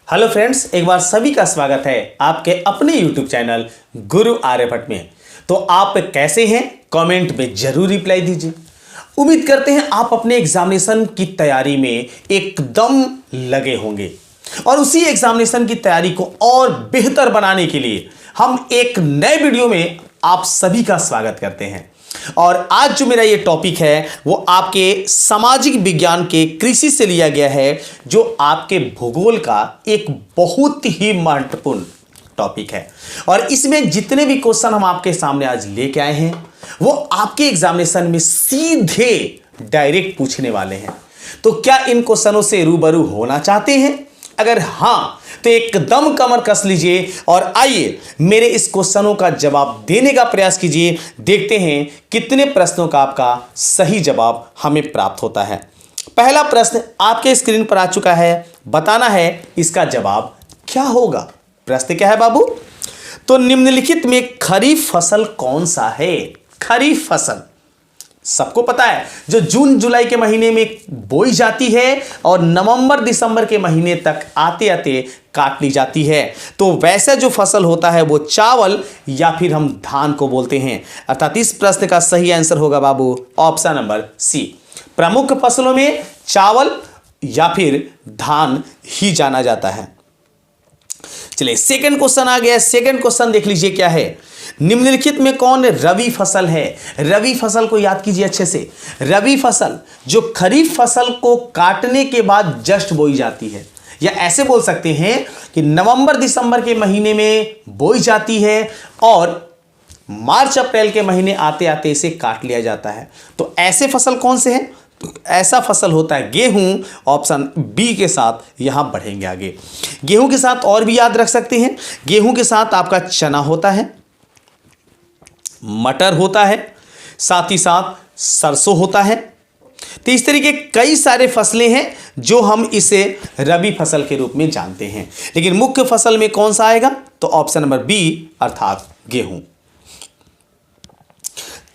Hello friends, एक बार सभी का स्वागत है आपके अपने YouTube चैनल गुरु आर्यभट्ट में। तो आप कैसे हैं? कमेंट में जरूर रिप्लाई दीजिए। उम्मीद करते हैं आप अपने एग्जामिनेशन की तैयारी में एकदम लगे होंगे और उसी एग्जामिनेशन की तैयारी को और बेहतर बनाने के लिए हम एक नए वीडियो में आप सभी का स्वागत करते हैं। और आज जो मेरा ये टॉपिक है वो आपके सामाजिक विज्ञान के कृषि से लिया गया है, जो आपके भूगोल का एक बहुत ही महत्वपूर्ण टॉपिक है। और इसमें जितने भी क्वेश्चन हम आपके सामने आज लेके आए हैं वो आपके एग्जामिनेशन में सीधे डायरेक्ट पूछने वाले हैं। तो क्या इन क्वेश्चनों से रूबरू होना चाहते हैं? अगर हाँ तो एकदम कमर कस लीजिए और आइए मेरे इस क्वेश्चनों का जवाब देने का प्रयास कीजिए। देखते हैं कितने प्रश्नों का आपका सही जवाब हमें प्राप्त होता है। पहला प्रश्न आपके स्क्रीन पर आ चुका है, बताना है इसका जवाब क्या होगा। प्रश्न क्या है बाबू? तो निम्नलिखित में खरीफ फसल कौन सा है? खरीफ फसल सबको पता है, जो जून जुलाई के महीने में बोई जाती है और नवंबर दिसंबर के महीने तक आते आते काट ली जाती है। तो वैसा जो फसल होता है वो चावल या फिर हम धान को बोलते हैं। अर्थात इस प्रश्न का सही आंसर होगा बाबू ऑप्शन नंबर सी। प्रमुख फसलों में चावल या फिर धान ही जाना जाता है। चलिए सेकंड क्वेश्चन आ गया। सेकंड क्वेश्चन देख लीजिए क्या है। निम्नलिखित में कौन रवि फसल है? रवि फसल को याद कीजिए अच्छे से। रवि फसल जो खरीफ फसल को काटने के बाद जस्ट बोई जाती है, या ऐसे बोल सकते हैं कि नवंबर दिसंबर के महीने में बोई जाती है और मार्च अप्रैल के महीने आते आते इसे काट लिया जाता है। तो ऐसे फसल कौन से हैं? तो ऐसा फसल होता है गेहूं। ऑप्शन बी के साथ यहां बढ़ेंगे आगे। गेहूं के साथ और भी याद रख सकते हैं, गेहूं के साथ आपका चना होता है, मटर होता है, साथ ही साथ सरसों होता है। तो इस तरीके कई सारे फसलें हैं जो हम इसे रबी फसल के रूप में जानते हैं। लेकिन मुख्य फसल में कौन सा आएगा? तो ऑप्शन नंबर बी अर्थात गेहूं।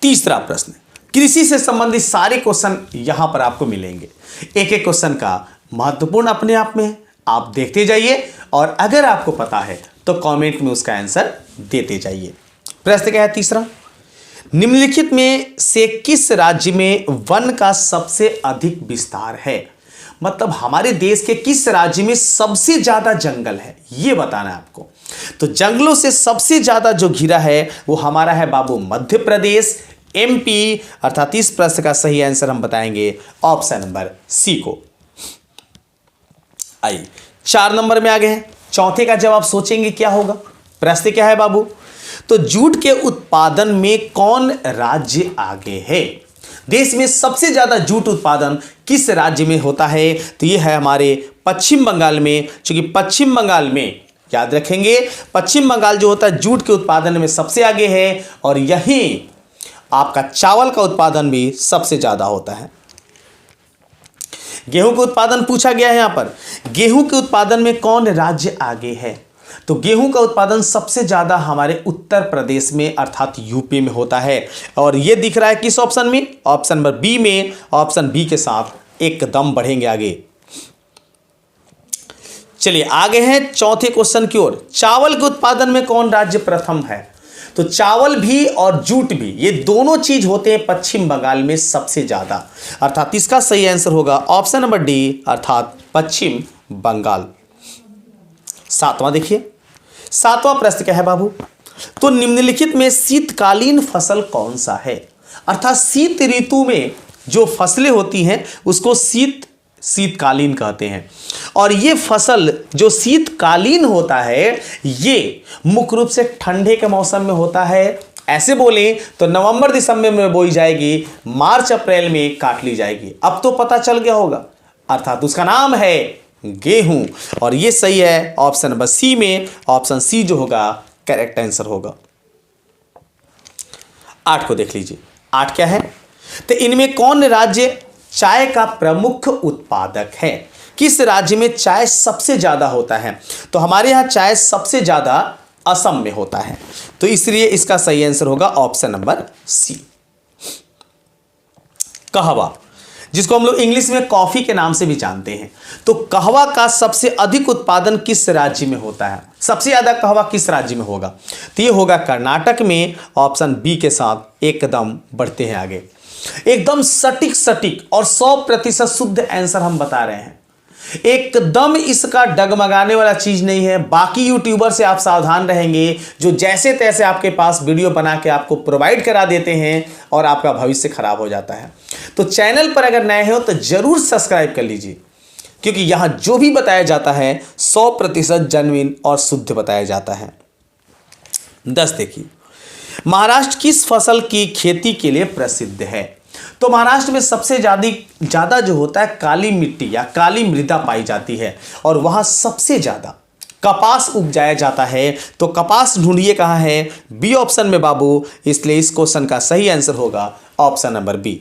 तीसरा प्रश्न, कृषि से संबंधित सारे क्वेश्चन यहां पर आपको मिलेंगे। एक एक क्वेश्चन का महत्वपूर्ण अपने आप में है, आप देखते जाइए और अगर आपको पता है तो कमेंट में उसका आंसर देते जाइए। प्रश्न क्या है तीसरा? निम्नलिखित में से किस राज्य में वन का सबसे अधिक विस्तार है? मतलब हमारे देश के किस राज्य में सबसे ज्यादा जंगल है, यह बताना है आपको। तो जंगलों से सबसे ज्यादा जो घिरा है वो हमारा है बाबू मध्य प्रदेश, एमपी। अर्थात इस प्रश्न का सही आंसर हम बताएंगे ऑप्शन नंबर सी को। आइए 4 नंबर में आ गए हैं। चौथे का जवाब सोचेंगे क्या होगा। प्रश्न क्या है बाबू? तो जूट के उत्पादन में कौन राज्य आगे है? देश में सबसे ज्यादा जूट उत्पादन किस राज्य में होता है? तो यह है हमारे पश्चिम बंगाल में। क्योंकि पश्चिम बंगाल में याद रखेंगे, पश्चिम बंगाल जो होता है जूट के उत्पादन में सबसे आगे है और यहीं आपका चावल का उत्पादन भी सबसे ज्यादा होता है। गेहूं का उत्पादन पूछा गया है यहां पर। गेहूं के उत्पादन में कौन राज्य आगे है? तो गेहूं का उत्पादन सबसे ज्यादा हमारे उत्तर प्रदेश में अर्थात यूपी में होता है। और यह दिख रहा है किस ऑप्शन में? ऑप्शन नंबर बी में। ऑप्शन बी के साथ एकदम बढ़ेंगे आगे। चलिए आगे हैं चौथे क्वेश्चन की ओर। चावल के उत्पादन में कौन राज्य प्रथम है? तो चावल भी और जूट भी ये दोनों चीज होते हैं पश्चिम बंगाल में सबसे ज्यादा। अर्थात इसका सही आंसर होगा ऑप्शन नंबर डी अर्थात पश्चिम बंगाल। सातवां देखिए, सातवां प्रश्न क्या है बाबू? तो निम्नलिखित में शीतकालीन फसल कौन सा है? अर्थात शीत ऋतु में जो फसलें होती हैं उसको शीतकालीन कहते हैं। और ये फसल जो शीतकालीन होता है ये मुख्य रूप से ठंडे के मौसम में होता है। ऐसे बोलें तो नवंबर दिसंबर में बोई जाएगी, मार्च अप्रैल में काट ली जाएगी। अब तो पता चल गया होगा, अर्थात उसका नाम है गेहूं। और ये सही है ऑप्शन नंबर सी में। ऑप्शन सी जो होगा करेक्ट आंसर होगा। 8 को देख लीजिए। 8 क्या है? तो इनमें कौन राज्य चाय का प्रमुख उत्पादक है? किस राज्य में चाय सबसे ज्यादा होता है? तो हमारे यहां चाय सबसे ज्यादा असम में होता है। तो इसलिए इसका सही आंसर होगा ऑप्शन नंबर सी। कहवा। जिसको हम लोग इंग्लिश में कॉफी के नाम से भी जानते हैं। तो कहवा का सबसे अधिक उत्पादन किस राज्य में होता है? सबसे ज्यादा कहवा किस राज्य में होगा? तो ये होगा कर्नाटक में। ऑप्शन बी के साथ एकदम बढ़ते हैं आगे। एकदम सटीक और 100% शुद्ध आंसर हम बता रहे हैं। एकदम इसका डगमगाने वाला चीज नहीं है। बाकी यूट्यूबर से आप सावधान रहेंगे जो जैसे तैसे आपके पास वीडियो बना के आपको प्रोवाइड करा देते हैं और आपका भविष्य खराब हो जाता है। तो चैनल पर अगर नए हो तो जरूर सब्सक्राइब कर लीजिए, क्योंकि यहां जो भी बताया जाता है 100% जेन्युइन और शुद्ध बताया जाता है। 10 देखिए, महाराष्ट्र किस फसल की खेती के लिए प्रसिद्ध है? तो महाराष्ट्र में सबसे ज्यादा जो होता है काली मिट्टी या काली मृदा पाई जाती है और वहां सबसे ज्यादा कपास उपजाया जाता है। तो कपास ढूंढिए कहां है? बी ऑप्शन में बाबू। इसलिए इस क्वेश्चन का सही आंसर होगा ऑप्शन नंबर बी।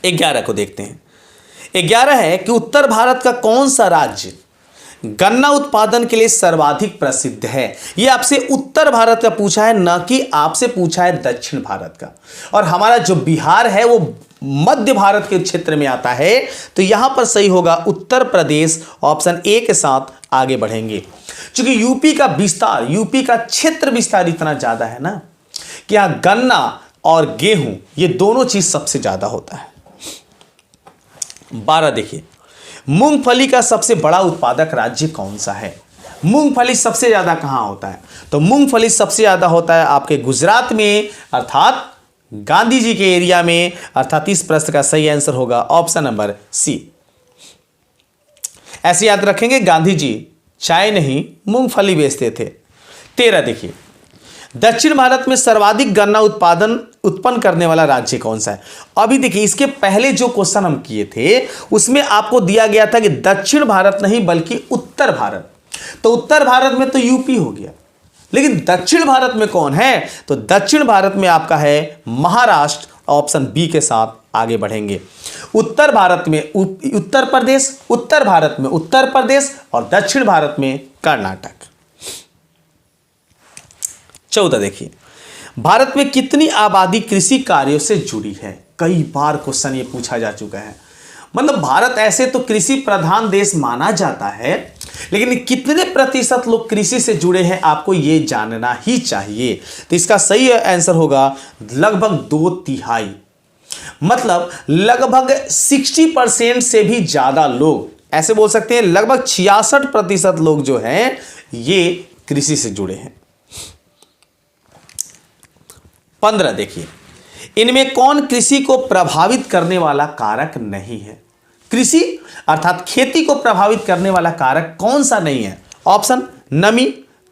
11 को देखते हैं। 11 है कि उत्तर भारत का कौन सा राज्य गन्ना उत्पादन के लिए सर्वाधिक प्रसिद्ध है? यह आपसे उत्तर भारत का पूछा है, ना कि आपसे पूछा है दक्षिण भारत का। और हमारा जो बिहार है वो मध्य भारत के क्षेत्र में आता है। तो यहां पर सही होगा उत्तर प्रदेश। ऑप्शन ए के साथ आगे बढ़ेंगे, क्योंकि यूपी का विस्तार, यूपी का क्षेत्र विस्तार इतना ज्यादा है ना कि यहां गन्ना और गेहूं ये दोनों चीज सबसे ज्यादा होता है। 12 देखिए, मूंगफली का सबसे बड़ा उत्पादक राज्य कौन सा है? मूंगफली सबसे ज्यादा कहां होता है? तो मूंगफली सबसे ज्यादा होता है आपके गुजरात में, अर्थात गांधी जी के एरिया में। अर्थात इस प्रश्न का सही आंसर होगा ऑप्शन नंबर सी। ऐसे याद रखेंगे, गांधी जी चाय नहीं मूंगफली बेचते थे। 13 देखिए, दक्षिण भारत में सर्वाधिक गन्ना उत्पन्न करने वाला राज्य कौन सा है? अभी देखिए, इसके पहले जो क्वेश्चन हम किए थे उसमें आपको दिया गया था कि दक्षिण भारत नहीं बल्कि उत्तर भारत। तो उत्तर भारत में तो यूपी हो गया, लेकिन दक्षिण भारत में कौन है? तो दक्षिण भारत में आपका है महाराष्ट्र। ऑप्शन बी के साथ आगे बढ़ेंगे। उत्तर भारत में उत्तर प्रदेश, उत्तर भारत में उत्तर प्रदेश और दक्षिण भारत में कर्नाटक। 14 देखिए, भारत में कितनी आबादी कृषि कार्यों से जुड़ी है? कई बार क्वेश्चन ये पूछा जा चुका है। मतलब भारत ऐसे तो कृषि प्रधान देश माना जाता है, लेकिन कितने प्रतिशत लोग कृषि से जुड़े हैं आपको ये जानना ही चाहिए। तो इसका सही आंसर होगा लगभग 2/3। मतलब लगभग 60% से भी ज्यादा लोग, ऐसे बोल सकते हैं लगभग 66% लोग जो हैं ये कृषि से जुड़े हैं। 15 देखिए, इनमें कौन कृषि को प्रभावित करने वाला कारक नहीं है? कृषि अर्थात खेती को प्रभावित करने वाला कारक कौन सा नहीं है? ऑप्शन नमी,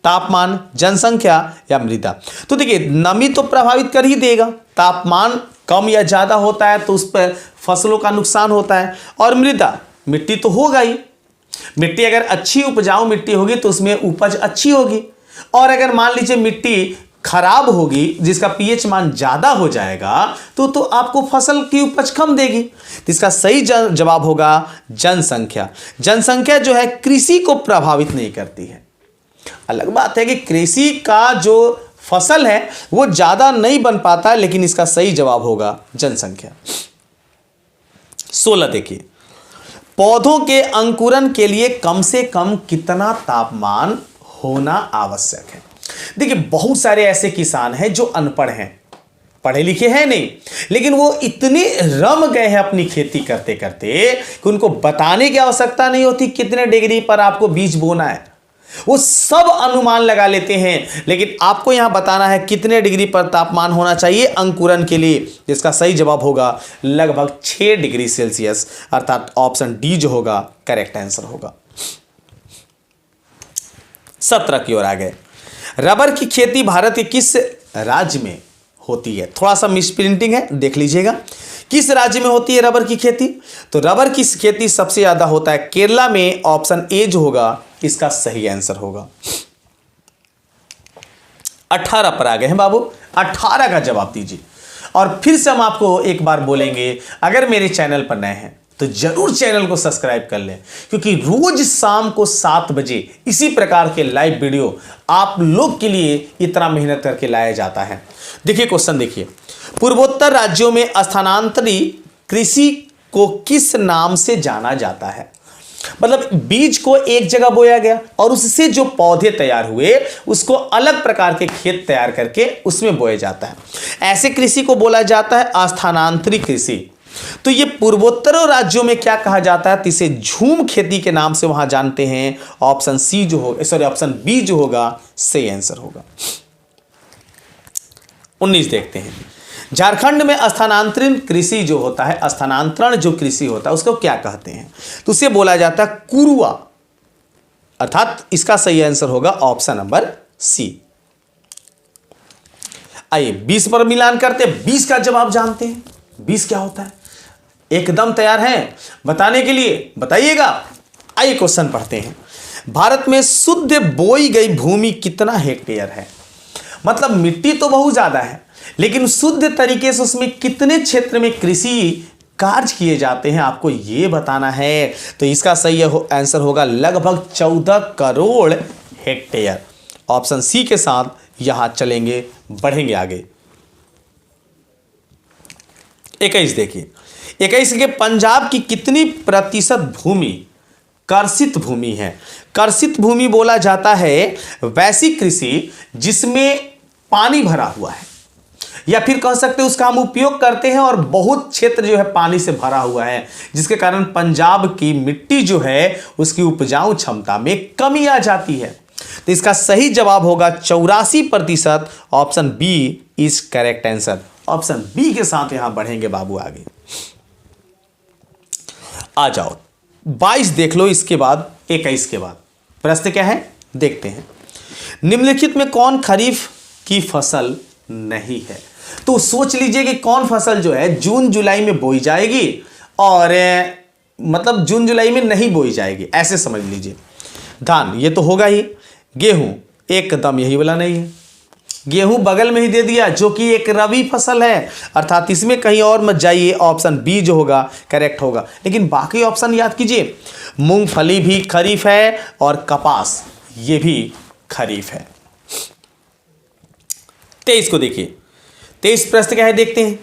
तापमान, जनसंख्या या मृदा। तो देखिए, नमी तो प्रभावित कर ही देगा, तापमान कम या ज्यादा होता है तो उस पर फसलों का नुकसान होता है। और मृदा, मिट्टी तो होगा ही। मिट्टी अगर अच्छी उपजाऊ मिट्टी होगी तो उसमें उपज अच्छी होगी। और अगर मान लीजिए मिट्टी खराब होगी, जिसका पीएच मान ज्यादा हो जाएगा, तो आपको फसल की उपज कम देगी। तो इसका सही जवाब होगा जनसंख्या। जनसंख्या जो है कृषि को प्रभावित नहीं करती है। अलग बात है कि कृषि का जो फसल है वो ज्यादा नहीं बन पाता है, लेकिन इसका सही जवाब होगा जनसंख्या। 16 देखिए, पौधों के अंकुरण के लिए कम से कम कितना तापमान होना आवश्यक है? देखिए, बहुत सारे ऐसे किसान हैं जो अनपढ़ हैं, पढ़े लिखे हैं नहीं, लेकिन वो इतने रम गए हैं अपनी खेती करते करते कि उनको बताने की आवश्यकता नहीं होती कितने डिग्री पर आपको बीज बोना है। वो सब अनुमान लगा लेते हैं, लेकिन आपको यहां बताना है कितने डिग्री पर तापमान होना चाहिए अंकुरण के लिए। जिसका सही जवाब होगा लगभग 6 डिग्री सेल्सियस। अर्थात ऑप्शन डी जो होगा करेक्ट आंसर होगा। 17 की ओर आ गए। रबर की खेती भारत के किस राज्य में होती है? थोड़ा सा मिसप्रिंटिंग है, देख लीजिएगा। किस राज्य में होती है रबर की खेती? तो रबर की खेती सबसे ज्यादा होता है केरला में। ऑप्शन ए जो होगा इसका सही आंसर होगा। 18 पर आ गए हैं बाबू, 18 का जवाब दीजिए। और फिर से हम आपको एक बार बोलेंगे, अगर मेरे चैनल पर नए हैं तो जरूर चैनल को सब्सक्राइब कर लें, क्योंकि रोज शाम को 7 बजे इसी प्रकार के लाइव वीडियो आप लोग के लिए इतना मेहनत करके लाया जाता है। देखिए क्वेश्चन देखिए, पूर्वोत्तर राज्यों में स्थानांतरित कृषि को किस नाम से जाना जाता है? मतलब बीज को एक जगह बोया गया और उससे जो पौधे तैयार हुए उसको अलग प्रकार के खेत तैयार करके उसमें बोया जाता है। ऐसे कृषि को बोला जाता है स्थानांतरित कृषि। तो ये पूर्वोत्तर राज्यों में क्या कहा जाता है? तो इसे झूम खेती के नाम से वहां जानते हैं। ऑप्शन सी जो होगा, सॉरी ऑप्शन बी जो होगा सही आंसर होगा। 19 देखते हैं। झारखंड में स्थानांतरित कृषि जो होता है, स्थानांतरण जो कृषि होता है उसको क्या कहते हैं? तो उसे बोला जाता है कुरुआ, अर्थात इसका सही आंसर होगा ऑप्शन नंबर सी। आइए 20 पर मिलान करते हैं। 20 का जवाब जानते हैं। 20 क्या होता है? एकदम तैयार हैं बताने के लिए? बताइएगा। आइए क्वेश्चन पढ़ते हैं। भारत में शुद्ध बोई गई भूमि कितना हेक्टेयर है? मतलब मिट्टी तो बहुत ज्यादा है, लेकिन शुद्ध तरीके से उसमें कितने क्षेत्र में कृषि कार्य किए जाते हैं आपको ये बताना है। तो इसका सही आंसर होगा लगभग 14 करोड़ हेक्टेयर। ऑप्शन सी के साथ यहां चलेंगे, बढ़ेंगे आगे। 21 देखिए। 21 के पंजाब की कितनी प्रतिशत भूमि कर्षित भूमि है? कर्षित भूमि बोला जाता है वैसी कृषि जिसमें पानी भरा हुआ है, या फिर कह सकते हैं उसका हम उपयोग करते हैं और बहुत क्षेत्र जो है पानी से भरा हुआ है, जिसके कारण पंजाब की मिट्टी जो है उसकी उपजाऊ क्षमता में कमी आ जाती है। तो इसका सही जवाब होगा 84%। Option B is correct answer. Option B के साथ यहां बढ़ेंगे बाबू आगे। आ जाओ 22 देख लो, इसके बाद 21 के बाद प्रश्न क्या है देखते हैं। निम्नलिखित में कौन खरीफ की फसल नहीं है? तो सोच लीजिए कि कौन फसल जो है जून जुलाई में बोई जाएगी और मतलब जून जुलाई में नहीं बोई जाएगी, ऐसे समझ लीजिए। धान ये तो होगा ही। गेहूं एकदम यही वाला नहीं है। गेहूं बगल में ही दे दिया जो कि एक रबी फसल है, अर्थात इसमें कहीं और मत जाइए। ऑप्शन बी जो होगा करेक्ट होगा। लेकिन बाकी ऑप्शन याद कीजिए, मूंगफली भी खरीफ है और कपास ये भी खरीफ है। 23 को देखिए। 23 प्रश्न क्या है देखते हैं।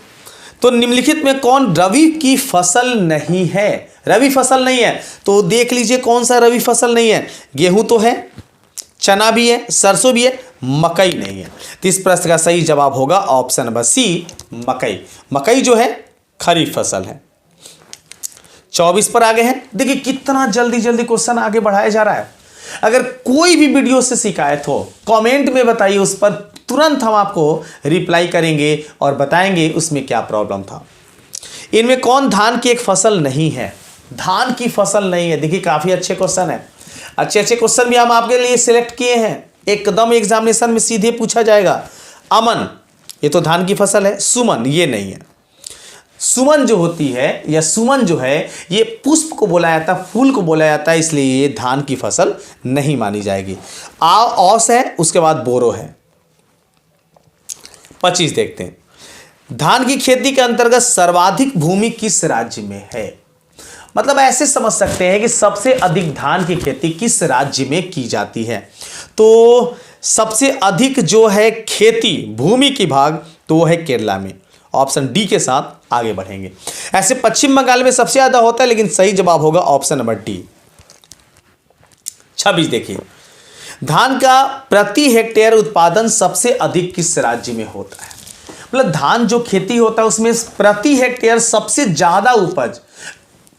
तो निम्नलिखित में कौन रबी की फसल नहीं है? रबी फसल नहीं है तो देख लीजिए कौन सा रबी फसल नहीं है। गेहूं तो है, चना भी है, सरसों भी है, मकई नहीं है। तो इस प्रश्न का सही जवाब होगा ऑप्शन नंबर सी मकई। मकई जो है खरीफ फसल है। 24 पर आगे हैं। देखिए कितना जल्दी जल्दी क्वेश्चन आगे बढ़ाया जा रहा है। अगर कोई भी वीडियो से शिकायत हो कमेंट में बताइए, उस पर तुरंत हम आपको रिप्लाई करेंगे और बताएंगे उसमें क्या प्रॉब्लम था। इनमें कौन धान की एक फसल नहीं है? धान की फसल नहीं है। देखिए काफी अच्छे क्वेश्चन है, अच्छे अच्छे क्वेश्चन भी हम आपके लिए सिलेक्ट किए हैं, एकदम एग्जामिनेशन में सीधे पूछा जाएगा। अमन ये तो धान की फसल है। सुमन ये नहीं है। सुमन जो होती है या सुमन जो है ये पुष्प को बोला जाता है, फूल को बोला जाता है, इसलिए ये धान की फसल नहीं मानी जाएगी। औस है, उसके बाद बोरो है। 25 देखते हैं। धान की खेती के अंतर्गत सर्वाधिक भूमि किस राज्य में है? मतलब ऐसे समझ सकते हैं कि सबसे अधिक धान की खेती किस राज्य में की जाती है। तो सबसे अधिक जो है खेती भूमि की भाग तो वो है केरला में। ऑप्शन डी के साथ आगे बढ़ेंगे। ऐसे पश्चिम बंगाल में सबसे ज्यादा होता है, लेकिन सही जवाब होगा ऑप्शन नंबर डी। 26 देखिए। धान का प्रति हेक्टेयर उत्पादन सबसे अधिक किस राज्य में होता है? मतलब धान जो खेती होता है उसमें प्रति हेक्टेयर सबसे ज्यादा उपज,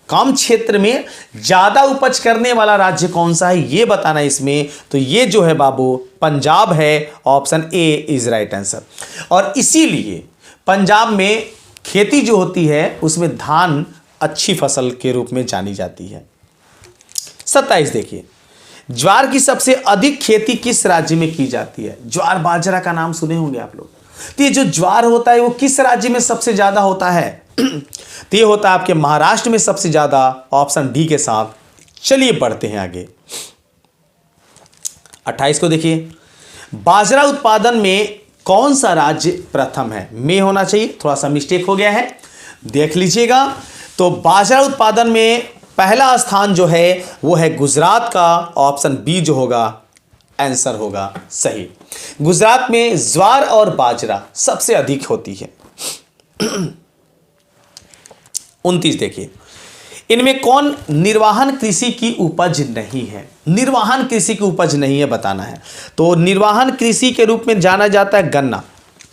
कम क्षेत्र में ज्यादा उपज करने वाला राज्य कौन सा है ये बताना इसमें। तो ये जो है बाबू पंजाब है। Option A is right answer. और इसीलिए पंजाब में खेती जो होती है उसमें धान अच्छी फसल के रूप में जानी जाती है। 27 देखिए। ज्वार की सबसे अधिक खेती किस राज्य में की जाती है? ज्वार बाजरा का नाम सुने होंगे आप लोग। तो ये जो ज्वार होता है वो किस राज्य में सबसे ज्यादा होता है? तो ये होता है आपके महाराष्ट्र में सबसे ज्यादा। ऑप्शन डी के साथ चलिए बढ़ते हैं आगे। 28 को देखिए। बाजरा उत्पादन में कौन सा राज्य प्रथम है? में होना चाहिए, थोड़ा सा मिस्टेक हो गया है, देख लीजिएगा। तो बाजरा उत्पादन में पहला स्थान जो है वो है गुजरात का। ऑप्शन बी जो होगा आंसर होगा सही। गुजरात में ज्वार और बाजरा सबसे अधिक होती है। 29 देखिए, इनमें कौन निर्वाहन कृषि की उपज नहीं है? निर्वाहन कृषि की उपज नहीं है बताना है। तो निर्वाहन कृषि के रूप में जाना जाता है गन्ना,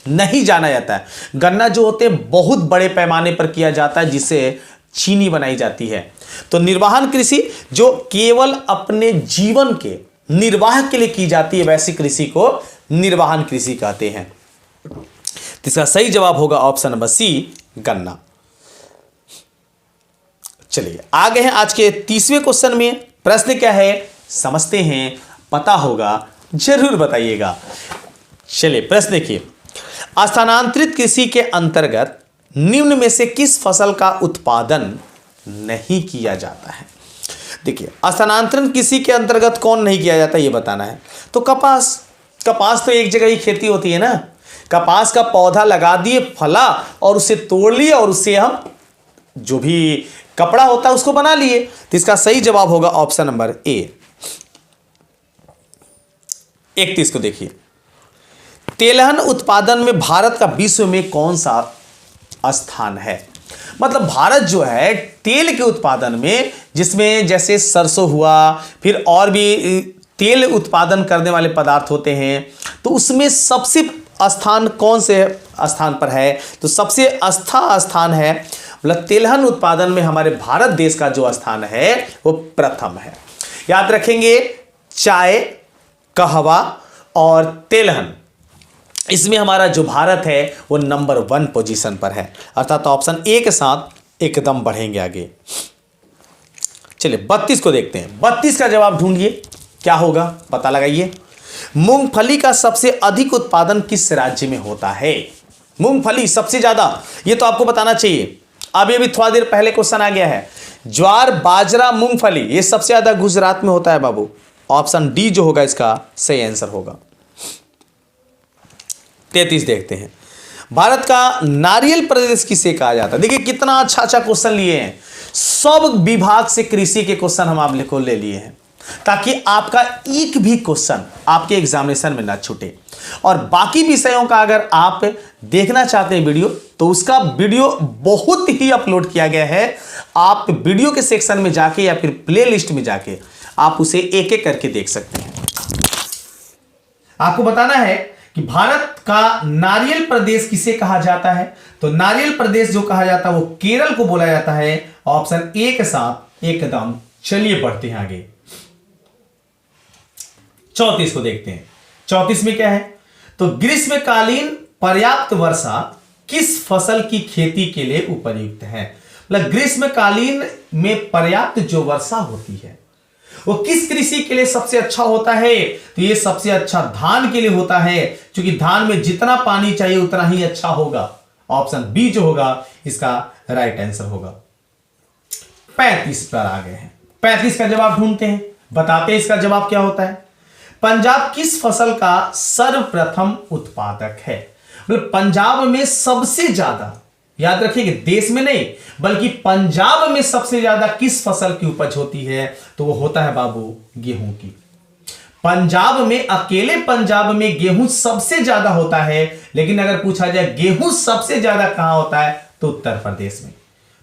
नहीं जाना जाता है। गन्ना जो होते हैं बहुत बड़े पैमाने पर किया जाता है, जिससे चीनी बनाई जाती है। तो निर्वाहन कृषि जो केवल अपने जीवन के निर्वाह के लिए की जाती है, वैसी कृषि को निर्वाहन कृषि कहते हैं। तो इसका सही जवाब होगा ऑप्शन नंबर सी, गन्ना। चलिए आगे हैं आज के 30वें क्वेश्चन में। प्रश्न क्या है समझते हैं, पता होगा जरूर बताइएगा। चलिए प्रश्न देखिए, स्थानांतरित कृषि के अंतर्गत निम्न में से किस फसल का उत्पादन नहीं किया जाता है? देखिए स्थानांतरण कृषि के अंतर्गत कौन नहीं किया जाता ये बताना है। तो कपास, कपास तो एक जगह ही खेती होती है ना। कपास का पौधा लगा दिए, फला और उसे तोड़ लिए और उससे हम जो भी कपड़ा होता है उसको बना लिए। तो इसका सही जवाब होगा ऑप्शन नंबर ए। 31 को देखिए, तेलहन उत्पादन में भारत का विश्व में कौन सा स्थान है? मतलब भारत जो है तेल के उत्पादन में, जिसमें जैसे सरसों हुआ, फिर और भी तेल उत्पादन करने वाले पदार्थ होते हैं, तो उसमें सबसे स्थान कौन से स्थान पर है? तो सबसे अच्छा स्थान है, मतलब तेलहन उत्पादन में हमारे भारत देश का जो स्थान है वो प्रथम है। याद रखेंगे, चाय, कहवा और तेलहन, इसमें हमारा जो भारत है वो नंबर 1 पोजीशन पर है। अर्थात ऑप्शन ए के साथ एकदम बढ़ेंगे आगे। चलिए 32 को देखते हैं। 32 का जवाब ढूंढिए, क्या होगा पता लगाइए। मूंगफली का सबसे अधिक उत्पादन किस राज्य में होता है? मूंगफली सबसे ज्यादा, ये तो आपको बताना चाहिए। अभी थोड़ा देर पहले क्वेश्चन आ गया है। ज्वार, बाजरा, मूंगफली, ये सबसे ज्यादा गुजरात में होता है बाबू। ऑप्शन डी जो होगा इसका सही आंसर होगा। 33 देखते हैं, भारत का नारियल प्रदेश किसे कहा जाता है? देखिए कितना अच्छा अच्छा क्वेश्चन लिए हैं। सब विभाग से कृषि के क्वेश्चन हम आप को ले लिए हैं, ताकि आपका एक भी क्वेश्चन आपके एग्जामिनेशन में ना छूटे। और बाकी विषयों का अगर आप देखना चाहते हैं वीडियो, तो उसका वीडियो बहुत ही अपलोड किया गया है। आप वीडियो के सेक्शन में जाके या फिर प्ले लिस्ट में जाके आप उसे एक एक करके देख सकते हैं। आपको बताना है कि भारत का नारियल प्रदेश किसे कहा जाता है? तो नारियल प्रदेश जो कहा जाता है वो केरल को बोला जाता है। ऑप्शन ए के साथ एकदम। चलिए बढ़ते हैं आगे। 34 को देखते हैं। 34 में क्या है? तो ग्रीष्मकालीन पर्याप्त वर्षा किस फसल की खेती के लिए उपयुक्त है? मतलब ग्रीष्मकालीन में पर्याप्त जो वर्षा होती है वो किस कृषि के लिए सबसे अच्छा होता है? तो ये सबसे अच्छा धान के लिए होता है, क्योंकि धान में जितना पानी चाहिए उतना ही अच्छा होगा। ऑप्शन बी जो होगा इसका राइट आंसर होगा। 35 पर आ गए हैं। 35 का जवाब ढूंढते हैं, बताते हैं इसका जवाब क्या होता है। पंजाब किस फसल का सर्वप्रथम उत्पादक है? मतलब पंजाब में सबसे ज्यादा, याद रखिए देश में नहीं बल्कि पंजाब में सबसे ज्यादा किस फसल की उपज होती है? तो वो होता है बाबू गेहूं की। पंजाब में, अकेले पंजाब में गेहूं सबसे ज्यादा होता है, लेकिन अगर पूछा जाए गेहूं सबसे ज्यादा कहां होता है तो उत्तर प्रदेश में।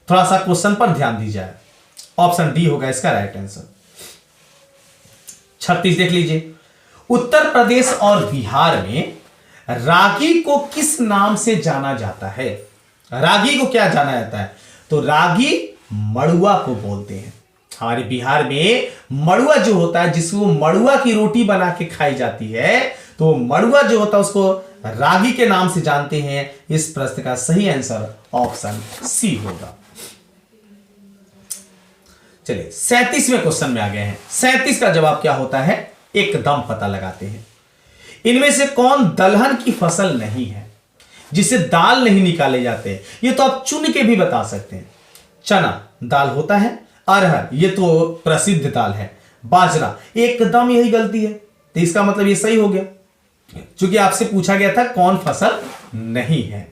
थोड़ा सा क्वेश्चन पर ध्यान दी जाए। ऑप्शन डी होगा इसका राइट आंसर। 36 देख लीजिए, उत्तर प्रदेश और बिहार में रागी को किस नाम से जाना जाता है? रागी को क्या जाना जाता है? तो रागी मड़ुआ को बोलते हैं। हमारे बिहार में मड़ुआ जो होता है, जिसको मड़ुआ की रोटी बना के खाई जाती है, तो मड़ुआ जो होता है उसको रागी के नाम से जानते हैं। इस प्रश्न का सही आंसर ऑप्शन सी होगा। चलिए 37वें क्वेश्चन में आ गए हैं। 37 का जवाब क्या होता है एकदम पता लगाते हैं। इनमें से कौन दलहन की फसल नहीं है जिसे दाल नहीं निकाले जाते? ये तो आप चुन के भी बता सकते हैं। चना दाल होता है, अरहर ये तो प्रसिद्ध दाल है, बाजरा एकदम यही गलती है। तो इसका मतलब ये सही हो गया, क्योंकि आपसे पूछा गया था कौन फसल नहीं है।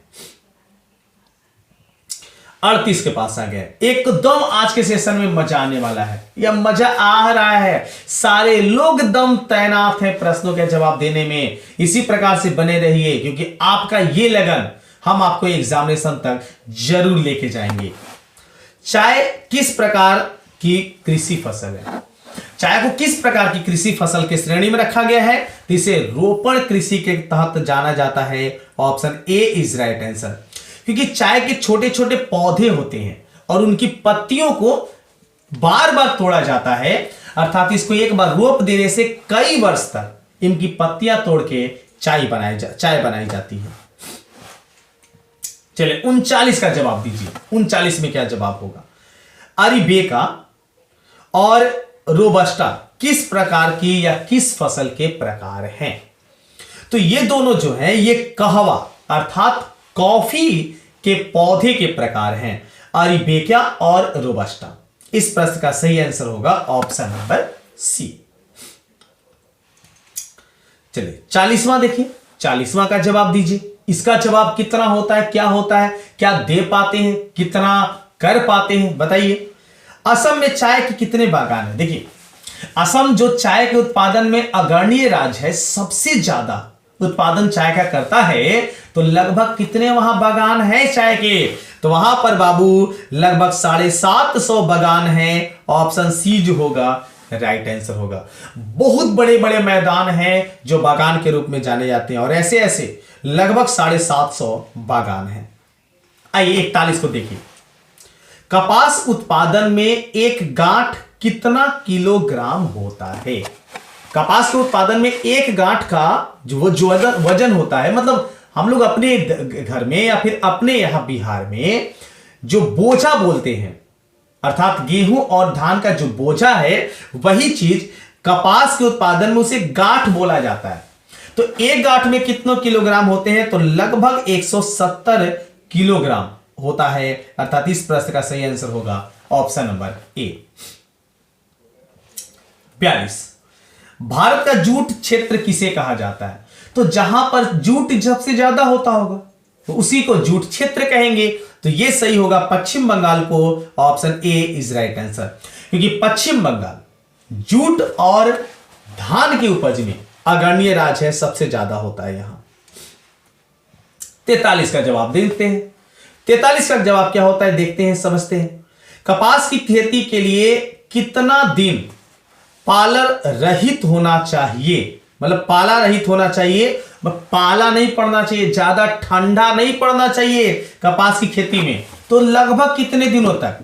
38 के पास आ गए। एकदम आज के सेशन में मजा आने वाला है, या मजा आ रहा है। सारे लोग दम तैनात हैं प्रश्नों के जवाब देने में। इसी प्रकार से बने रहिए, क्योंकि आपका ये लगन हम आपको एग्जामिनेशन तक जरूर लेके जाएंगे। चाय किस प्रकार की कृषि फसल है? चाय को किस प्रकार की कृषि फसल के श्रेणी में रखा गया है? तो इसे रोपण कृषि के तहत जाना जाता है। Option A is right answer. क्योंकि चाय के छोटे छोटे पौधे होते हैं और उनकी पत्तियों को बार बार तोड़ा जाता है, अर्थात इसको एक बार रोप देने से कई वर्ष तक इनकी पत्तियां तोड़ के चाय बनाई जाती है। चलिए 39 का जवाब दीजिए। 39 में क्या जवाब होगा? अरेबिका और रोबस्टा किस प्रकार की या किस फसल के प्रकार हैं? तो ये दोनों जो हैं ये कहवा अर्थात कॉफी के पौधे के प्रकार हैं, अरेबिका और रोबस्टा। इस प्रश्न का सही आंसर होगा ऑप्शन नंबर सी। चलिए 40वां देखिए। 40वां का जवाब दीजिए। इसका जवाब कितना होता है, क्या होता है, क्या दे पाते हैं, कितना कर पाते हैं, बताइए। असम में चाय के कितने बागान हैं? देखिए असम जो चाय के उत्पादन में अग्रणीय राज्य है, सबसे ज्यादा उत्पादन चाय का करता है, तो लगभग कितने वहां बागान है चाय के? तो वहां पर बाबू लगभग 750 बागान हैं। ऑप्शन सी जो होगा राइट आंसर होगा। बहुत बड़े बड़े मैदान हैं जो बागान के रूप में जाने जाते हैं और ऐसे ऐसे लगभग 750 बागान हैं। आइए 41 को देखिए। कपास उत्पादन में एक गांठ कितना किलोग्राम होता है? कपास के उत्पादन में एक गांठ का जो वजन होता है, मतलब हम लोग अपने घर में या फिर अपने यहां बिहार में जो बोझा बोलते हैं, अर्थात गेहूं और धान का जो बोझा है, वही चीज कपास के उत्पादन में उसे गांठ बोला जाता है। तो एक गांठ में कितने किलोग्राम होते हैं? तो लगभग 170 किलोग्राम होता है, अर्थात इस प्रश्न का सही आंसर होगा ऑप्शन नंबर ए। 42 भारत का जूट क्षेत्र किसे कहा जाता है? तो जहां पर जूट सबसे ज्यादा होता होगा तो उसी को जूट क्षेत्र कहेंगे। तो यह सही होगा पश्चिम बंगाल को। Option A is right answer. क्योंकि पश्चिम बंगाल जूट और धान की उपज में अग्रणीय राज्य है, सबसे ज्यादा होता है यहां। 43 का जवाब देखते हैं। 43 का जवाब क्या होता है देखते हैं, समझते हैं। कपास की खेती के लिए कितना दिन पालर रहित होना चाहिए? मतलब पाला रहित होना चाहिए, पाला नहीं पड़ना चाहिए, ज्यादा ठंडा नहीं पड़ना चाहिए कपास की खेती में। तो लगभग कितने दिनों तक?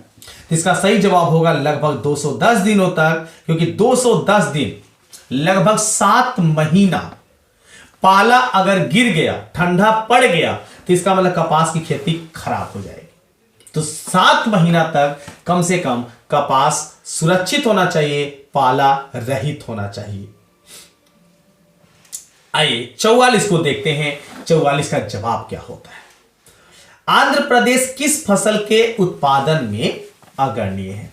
इसका सही जवाब होगा लगभग 210 दिनों तक। क्योंकि 210 दिन लगभग 7 महीना पाला अगर गिर गया, ठंडा पड़ गया, तो इसका मतलब कपास की खेती खराब हो जाएगी। तो 7 महीना तक कम से कम कपास सुरक्षित होना चाहिए, पाला रहित होना चाहिए। आइए 44 को देखते हैं। 44 का जवाब क्या होता है? आंध्र प्रदेश किस फसल के उत्पादन में अग्रणीय है?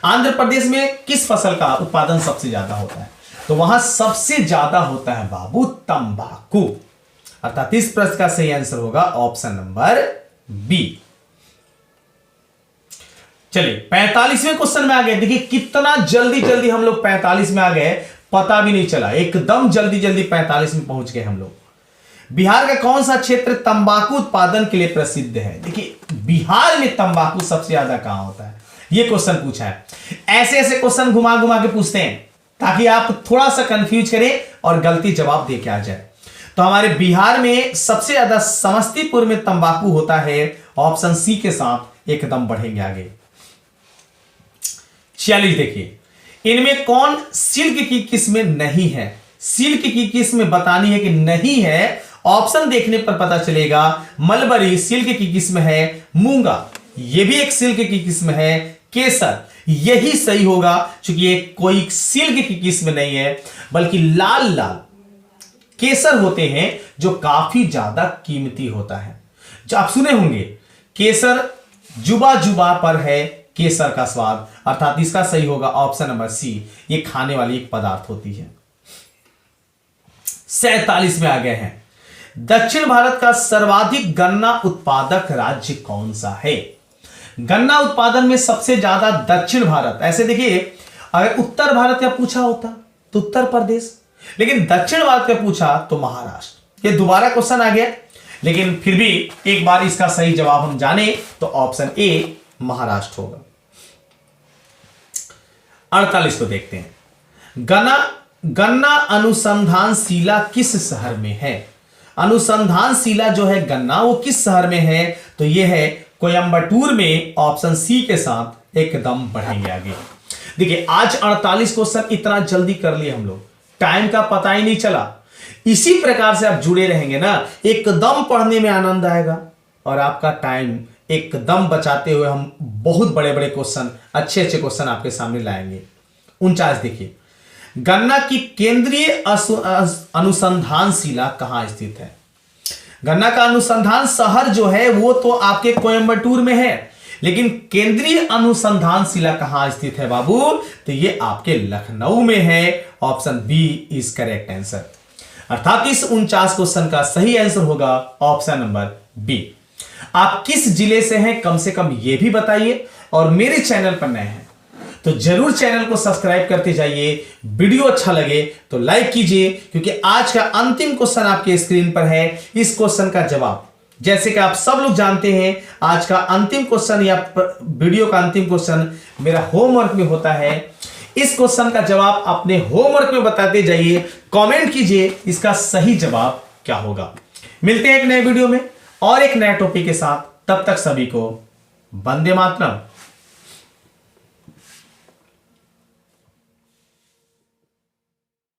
आंध्र प्रदेश में किस फसल का उत्पादन सबसे ज्यादा होता है? तो वहां सबसे ज्यादा होता है बाबू तंबाकू, अर्थात इस प्रश्न का सही आंसर होगा ऑप्शन नंबर बी। चलिए 45वें क्वेश्चन में आ गए। देखिए कितना जल्दी जल्दी हम लोग 45 में आ गए, पता भी नहीं चला, एकदम जल्दी जल्दी 45 में पहुंच गए हम लोग। बिहार का कौन सा क्षेत्र तंबाकू उत्पादन के लिए प्रसिद्ध है? देखिए बिहार में तंबाकू सबसे ज्यादा कहां होता है, यह क्वेश्चन पूछा है। ऐसे ऐसे क्वेश्चन घुमा घुमा के पूछते हैं ताकि आप थोड़ा सा कंफ्यूज करें और गलती जवाब दे के आ जाए। तो हमारे बिहार में सबसे ज्यादा समस्तीपुर में तंबाकू होता है। ऑप्शन सी के साथ एकदम बढ़ेंगे आगे। 46 देखिए। इनमें कौन सिल्क की किस्में नहीं है? सिल्क की किस्में बतानी है कि नहीं है, ऑप्शन देखने पर पता चलेगा। मलबरी सिल्क की किस्म है, मूंगा यह भी एक सिल्क की किस्म है, केसर यही सही होगा क्योंकि ये कोई सिल्क की किस्म नहीं है बल्कि लाल लाल केसर होते हैं जो काफी ज्यादा कीमती होता है। जो आप सुने होंगे केसर जुबा जुबा पर है केसर का स्वाद, अर्थात इसका सही होगा ऑप्शन नंबर सी। ये खाने वाली एक पदार्थ होती है। 47 में आ गए हैं। दक्षिण भारत का सर्वाधिक गन्ना उत्पादक राज्य कौन सा है? गन्ना उत्पादन में सबसे ज्यादा दक्षिण भारत। ऐसे देखिए अगर उत्तर भारत का पूछा होता तो उत्तर प्रदेश, लेकिन दक्षिण भारत का पूछा तो महाराष्ट्र। ये दोबारा क्वेश्चन आ गया, लेकिन फिर भी एक बार इसका सही जवाब हम जाने तो ऑप्शन ए महाराष्ट्र होगा। 48 को देखते हैं। गन्ना अनुसंधानशिला किस शहर में है? अनुसंधानशिला जो है गन्ना, वो किस शहर में है? तो ये है कोयंबटूर में। ऑप्शन सी के साथ एकदम बढ़ेंगे आगे। देखिए आज 48 क्वेश्चन इतना जल्दी कर लिए हम लोग, टाइम का पता ही नहीं चला। इसी प्रकार से आप जुड़े रहेंगे ना, एकदम पढ़ने में आनंद आएगा और आपका टाइम एकदम बचाते हुए हम बहुत बड़े बड़े क्वेश्चन, अच्छे अच्छे क्वेश्चन आपके सामने लाएंगे। 49 देखिए, गन्ना की केंद्रीय अनुसंधानशिला कहां स्थित है? गन्ना का अनुसंधान शहर जो है वो तो आपके कोयंबटूर में है, लेकिन केंद्रीय अनुसंधानशिला कहां स्थित है बाबू? तो ये आपके लखनऊ में है। Option B is correct answer. अर्थात इस 49 क्वेश्चन का सही आंसर होगा ऑप्शन नंबर बी। आप किस जिले से हैं कम से कम यह भी बताइए, और मेरे चैनल पर नए हैं तो जरूर चैनल को सब्सक्राइब करते जाइए। वीडियो अच्छा लगे तो लाइक कीजिए, क्योंकि आज का अंतिम क्वेश्चन आपके स्क्रीन पर है। इस क्वेश्चन का जवाब, जैसे कि आप सब लोग जानते हैं, आज का अंतिम क्वेश्चन या वीडियो का अंतिम क्वेश्चन मेरा होमवर्क में होता है। इस क्वेश्चन का जवाब अपने होमवर्क में बताते जाइए, कमेंट कीजिए इसका सही जवाब क्या होगा। मिलते हैं एक नए वीडियो में और एक नए टॉपिक के साथ। तब तक सभी को वंदे मातरम।